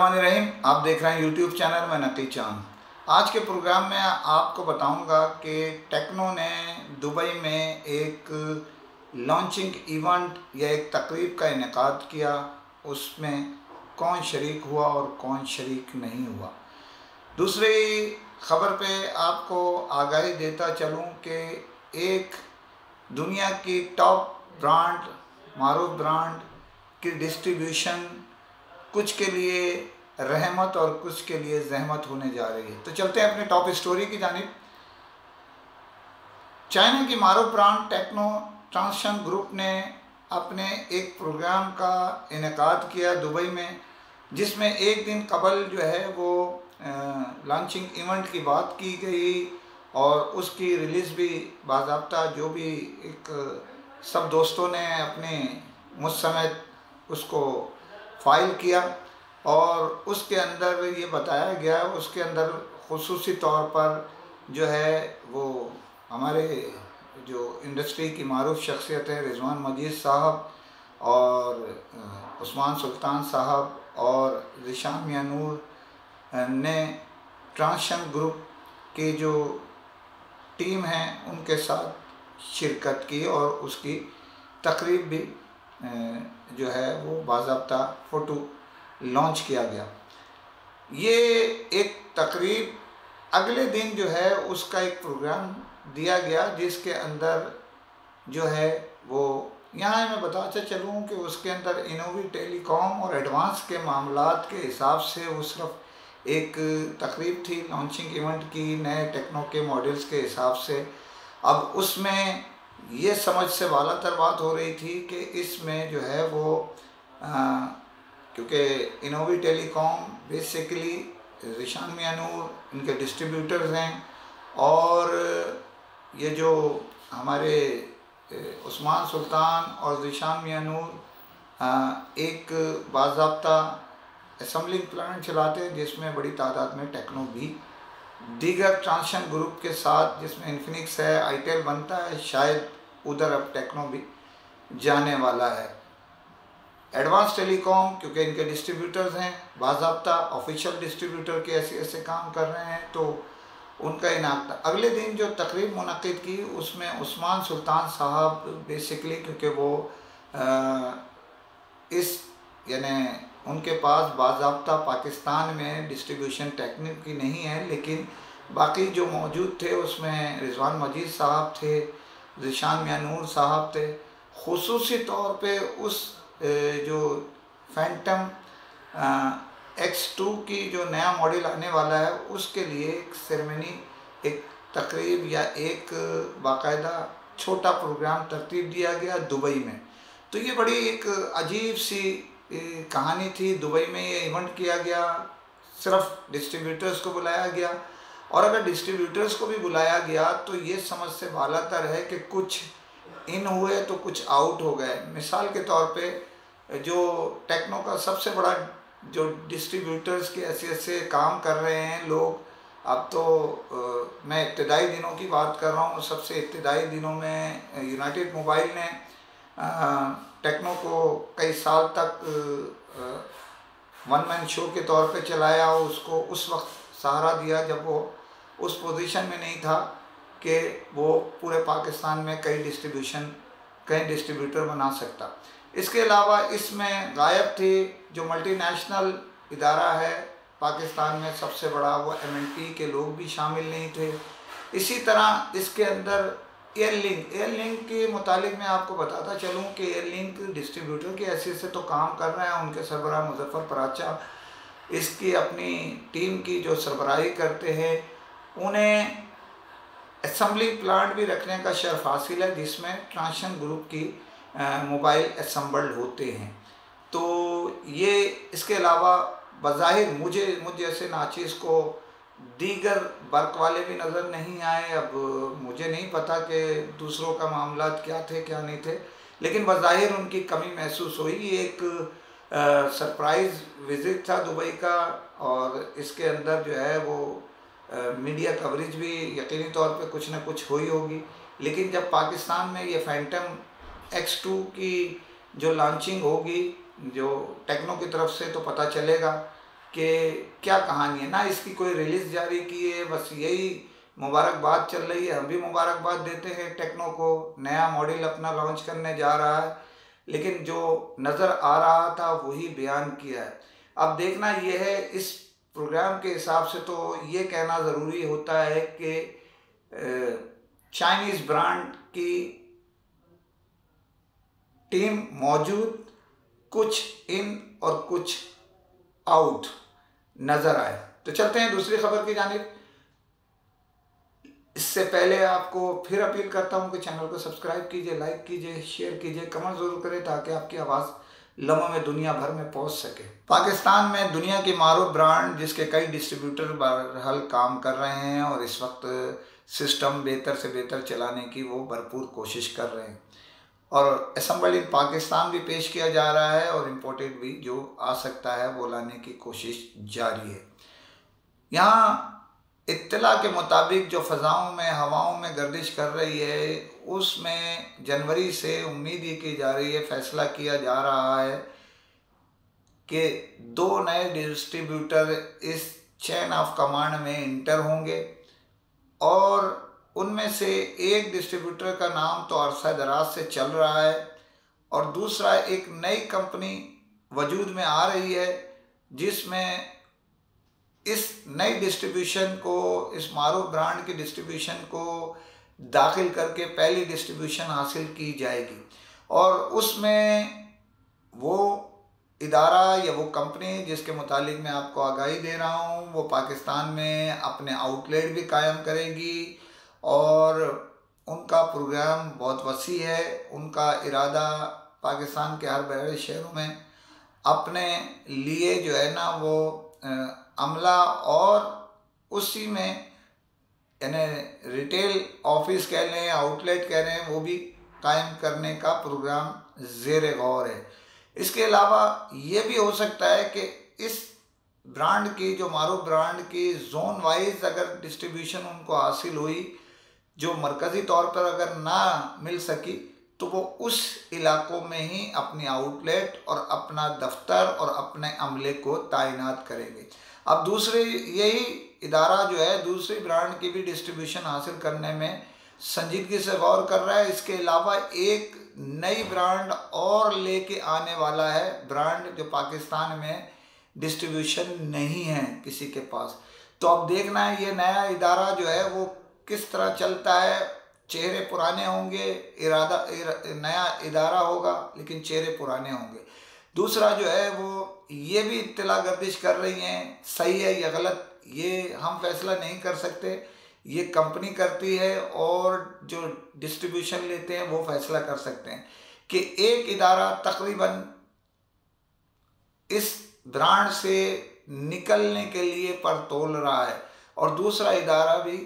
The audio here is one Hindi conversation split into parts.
बिस्मिल्लाहिर्रहमानिर्रहीम। आप देख रहे हैं यूट्यूब चैनल में नकी चांद। आज के प्रोग्राम में आपको बताऊंगा कि टेक्नो ने दुबई में एक लॉन्चिंग इवेंट या एक तकरीब का इनेकाद किया। उसमें कौन शरीक हुआ और कौन शरीक नहीं हुआ। दूसरी ख़बर पे आपको आगाही देता चलूं कि एक दुनिया की टॉप ब्रांड, मारूफ ब्रांड की डिस्ट्रीब्यूशन कुछ के लिए रहमत और कुछ के लिए जहमत होने जा रही है। तो चलते हैं अपने टॉप स्टोरी की जानिब। चाइना की मारूफ ब्रांड टेक्नो ट्रांसशन ग्रुप ने अपने एक प्रोग्राम का इनेकाद किया दुबई में, जिसमें एक दिन कबल जो है वो लॉन्चिंग इवेंट की बात की गई और उसकी रिलीज़ भी बाज़ाब्ता जो भी एक सब दोस्तों ने अपने मुझ समेत उसको फाइल किया और उसके अंदर ये बताया गया, उसके अंदर खुसूसी तौर पर जो है वो हमारे जो इंडस्ट्री की मारूफ शख्सियत है रिजवान मजीद साहब और उस्मान सुल्तान साहब और ज़ीशान मियां नूर ने ट्रांसशन ग्रुप की जो टीम है उनके साथ शिरकत की और उसकी तकरीब भी जो है वो बाज़ाब्ता फ़ोटो लॉन्च किया गया। ये एक तकरीब अगले दिन जो है उसका एक प्रोग्राम दिया गया, जिसके अंदर जो है वो यहाँ मैं बताता चलूँ कि उसके अंदर इनोवी टेलीकॉम और एडवांस के मामलात के हिसाब से वो सिर्फ एक तकरीब थी लॉन्चिंग इवेंट की नए टेक्नो के मॉडल्स के हिसाब से। अब उसमें ये समझ से बालातर बात हो रही थी कि इसमें जो है वो क्योंकि इनोवी टेलीकॉम बेसिकली ज़ीशान मियां नूर इनके डिस्ट्रीब्यूटर्स हैं और ये जो हमारे उस्मान सुल्तान और ज़ीशान मियां नूर एक बाज़ाब्ता असम्बलिंग प्लांट चलाते हैं जिसमें बड़ी तादाद में टेक्नो भी दीगर ट्रांसशन ग्रुप के साथ, जिसमें इन्फिनिक्स है, आईटेल बनता है, शायद उधर अब टेक्नो भी जाने वाला है। एडवांस टेलीकॉम क्योंकि इनके डिस्ट्रीब्यूटर्स हैं, बाज़ाब्ता ऑफिशियल डिस्ट्रीब्यूटर के ऐसे काम कर रहे हैं, तो उनका इनाक़ अगले दिन जो तकरीब मुनक़िद की उसमें उस्मान सुल्तान साहब बेसिकली क्योंकि वो इस यानी उनके पास बाज़ाब्ता पाकिस्तान में डिस्ट्रीब्यूशन टेक्निक की नहीं है, लेकिन बाकी जो मौजूद थे उसमें रिजवान मजीद साहब थे, ज़ीशान मियां नूर साहब थे। खुसूसी तौर पे उस जो फैंटम X2 की जो नया मॉडल आने वाला है उसके लिए एक सेरेमनी, एक तकरीब या एक बाकायदा छोटा प्रोग्राम तरतीब दिया गया दुबई में। तो ये बड़ी एक अजीब सी कहानी थी। दुबई में ये इवेंट किया गया, सिर्फ डिस्ट्रीब्यूटर्स को बुलाया गया और अगर डिस्ट्रीब्यूटर्स को भी बुलाया गया तो ये समझ से बालातर है कि कुछ इन हुए तो कुछ आउट हो गए। मिसाल के तौर पे जो टेक्नो का सबसे बड़ा जो डिस्ट्रीब्यूटर्स के ऐसे काम कर रहे हैं लोग, अब तो मैं इब्तदाई दिनों की बात कर रहा हूँ, सबसे इब्तदाई दिनों में यूनाइटेड मोबाइल ने टेक्नो को कई साल तक वन मैन शो के तौर पे चलाया, उसको उस वक्त सहारा दिया जब वो उस पोजीशन में नहीं था कि वो पूरे पाकिस्तान में कई डिस्ट्रीब्यूटर बना सकता। इसके अलावा इसमें गायब थी जो मल्टीनेशनल इदारा है पाकिस्तान में सबसे बड़ा, वो MNT के लोग भी शामिल नहीं थे। इसी तरह इसके अंदर एयरलिंक के मुतालिक मैं आपको बताता चलूँ कि एयरलिंक डिस्ट्रीब्यूटर के हैसियत से तो काम कर रहे हैं, उनके सरबराह मुज़फ़्फ़र पराचा इसकी अपनी टीम की जो सरबराही करते हैं, उन्हें असम्बली प्लांट भी रखने का शर्फ हासिल है जिसमें ट्रांसशन ग्रुप की मोबाइल असम्बल्ड होते हैं। तो ये इसके अलावा बज़ाहिर मुझे जैसे नाचीज़ को दीगर बर्क वाले भी नज़र नहीं आए। अब मुझे नहीं पता कि दूसरों का मामला क्या थे क्या नहीं थे, लेकिन बज़ाहिर उनकी कमी महसूस हुई। एक सरप्राइज़ विज़िट था दुबई का और इसके अंदर जो है वो मीडिया कवरेज भी यकीनी तौर पे कुछ ना कुछ हुई होगी, लेकिन जब पाकिस्तान में ये फैंटम X2 की जो लॉन्चिंग होगी जो टेक्नो की तरफ से, तो पता चलेगा कि क्या कहानी है, ना इसकी कोई रिलीज़ जारी की है, बस यही मुबारकबाद चल रही है। हम भी मुबारकबाद देते हैं टेक्नो को, नया मॉडल अपना लॉन्च करने जा रहा है, लेकिन जो नज़र आ रहा था वही बयान किया है। अब देखना ये है, इस प्रोग्राम के हिसाब से तो ये कहना ज़रूरी होता है कि चाइनीज़ ब्रांड की टीम मौजूद, कुछ इन और कुछ आउट नज़र आए। तो चलते हैं दूसरी खबर की जानिब। इससे पहले आपको फिर अपील करता हूं कि चैनल को सब्सक्राइब कीजिए, लाइक कीजिए, शेयर कीजिए, कमेंट ज़रूर करें ताकि आपकी आवाज़ लम्हों में दुनिया भर में पहुंच सके। पाकिस्तान में दुनिया की मारूफ ब्रांड जिसके कई डिस्ट्रीब्यूटर बहरहाल काम कर रहे हैं और इस वक्त सिस्टम बेहतर से बेहतर चलाने की वो भरपूर कोशिश कर रहे हैं, और असेंबल्ड इन पाकिस्तान भी पेश किया जा रहा है और इम्पोर्टेड भी जो आ सकता है वो लाने की कोशिश जारी है। यहाँ इत्तला के मुताबिक जो फ़ज़ाओं में हवाओं में गर्दिश कर रही है, उसमें जनवरी से उम्मीद ये की जा रही है, फ़ैसला किया जा रहा है कि 2 नए डिस्ट्रीब्यूटर इस चेन ऑफ कमांड में इंटर होंगे, और उनमें से एक डिस्ट्रीब्यूटर का नाम तो अरसा दराज से चल रहा है और दूसरा एक नई कंपनी वजूद में आ रही है जिसमें इस नई डिस्ट्रीब्यूशन को, इस मारूफ ब्रांड की डिस्ट्रीब्यूशन को दाखिल करके पहली डिस्ट्रीब्यूशन हासिल की जाएगी, और उसमें वो इदारा या वो कंपनी जिसके मुतालिक मैं आपको आगाही दे रहा हूँ, वो पाकिस्तान में अपने आउटलेट भी कायम करेगी और उनका प्रोग्राम बहुत वसी है। उनका इरादा पाकिस्तान के हर बड़े शहरों में अपने लिए जो है ना वो अमला और उसी में यानी रिटेल ऑफिस कह लें, आउटलेट कह रहे हैं, वो भी कायम करने का प्रोग्राम ज़ेर गौर है। इसके अलावा ये भी हो सकता है कि इस ब्रांड की, जो मारूफ ब्रांड की जोन वाइज अगर डिस्ट्रीब्यूशन उनको हासिल हुई, जो मरकज़ी तौर पर अगर ना मिल सकी, तो वो उस इलाकों में ही अपनी आउटलेट और अपना दफ्तर और अपने अमले को तैनात करेंगे। अब दूसरे यही इदारा जो है दूसरी ब्रांड की भी डिस्ट्रीब्यूशन हासिल करने में संजीदगी से गौर कर रहा है। इसके अलावा एक नई ब्रांड और लेके आने वाला है, ब्रांड जो पाकिस्तान में डिस्ट्रीब्यूशन नहीं है किसी के पास। तो अब देखना है ये नया इदारा जो है वो किस तरह चलता है। चेहरे पुराने होंगे, नया इदारा होगा लेकिन चेहरे पुराने होंगे। दूसरा जो है वो ये भी इत्तला गर्दिश कर रही हैं, सही है या गलत ये हम फैसला नहीं कर सकते, ये कंपनी करती है और जो डिस्ट्रीब्यूशन लेते हैं वो फैसला कर सकते हैं कि एक इदारा तकरीबन इस ब्रांड से निकलने के लिए पर तोल रहा है और दूसरा इदारा भी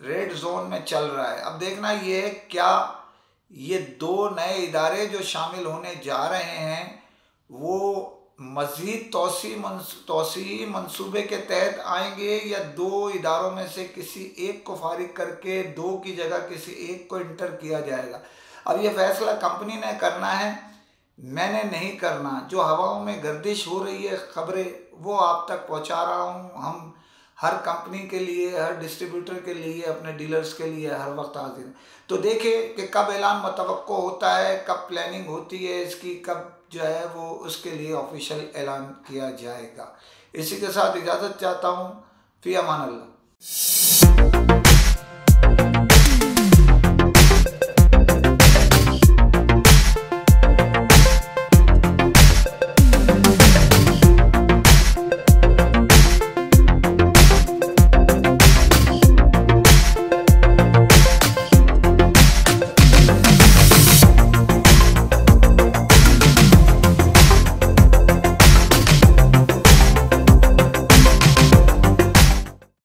रेड जोन में चल रहा है। अब देखना ये है क्या ये 2 नए इदारे जो शामिल होने जा रहे हैं वो मज़ीद तोसी मंसूबे के तहत आएंगे या 2 इदारों में से किसी एक को फारिग करके 2 की जगह किसी एक को इंटर किया जाएगा। अब ये फैसला कंपनी ने करना है, मैंने नहीं करना। जो हवाओं में गर्दिश हो रही है खबरें वो आप तक पहुंचा रहा हूं। हम हर कंपनी के लिए, हर डिस्ट्रीब्यूटर के लिए, अपने डीलर्स के लिए हर वक्त हाजिर हैं। तो देखें कि कब ऐलान मुतवक्को होता है, कब प्लानिंग होती है इसकी, कब जो है वो उसके लिए ऑफिशियल ऐलान किया जाएगा। इसी के साथ इजाज़त चाहता हूँ। फ़ी अमान अल्लाह।